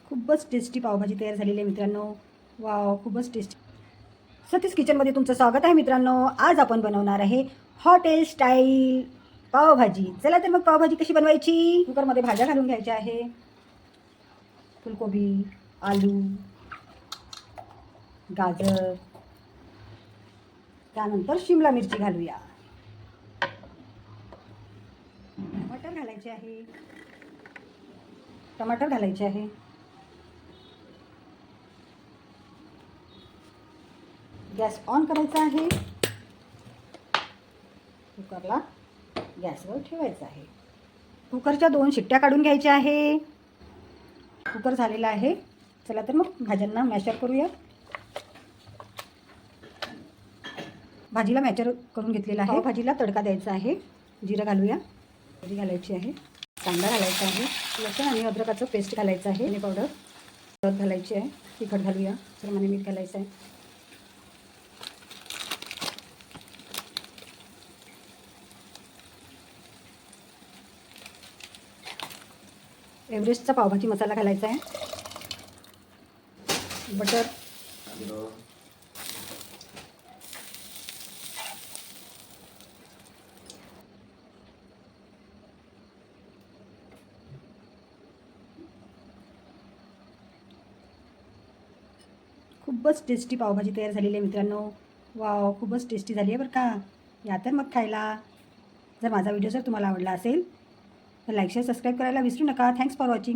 खूपच टेस्टी पावभाजी तयार झालेली आहे मित्रांनो. वाव, खूपच टेस्टी. सतीश किचनमध्ये तुमचं स्वागत आहे मित्रांनो. आज आपण बनवणार आहे हॉटेल स्टाईल पावभाजी. चला तर मग पावभाजी कशी बनवायची. कुकरमध्ये भाज्या घालून घ्यायच्या आहे. फुलकोबी, आलू, गाजर, त्यानंतर शिमला मिरची घालूया. मटर घालायचे आहे, टमाटर घालायचे आहे, गॅस ऑन करायचा आहे. कुकरला गॅसवर ठेवायचं आहे. कुकरच्या 2 शिट्ट्या काढून घ्यायच्या आहे. कुकर झालेला आहे. चला तर मग भाज्यांना मॅशर करूया. भाजीला मॅचर करून घेतलेला आहे. भाजीला तडका द्यायचा आहे. जिरं घालूया, मिरची घालायची आहे, कांदा घालायचा आहे, लसूण आणि अद्रकाचं पेस्ट घालायचं आहे, धने पावडर हळद घालायची आहे, तिखट घालूया, प्रमाणे मीठ घालायचं आहे. एव्हरेस्टचा पावभाजी मसाला घालायचा आहे. बटर, खूपच टेस्टी पावभाजी तयार झालेली आहे मित्रांनो. वाव, खूपच टेस्टी झाली आहे बरं का. या तर मग खायला. जर माझा व्हिडिओ जर तुम्हाला आवडला असेल तर लाईक शेअर सबस्क्राईब करायला विसरू नका. Thanks for watching.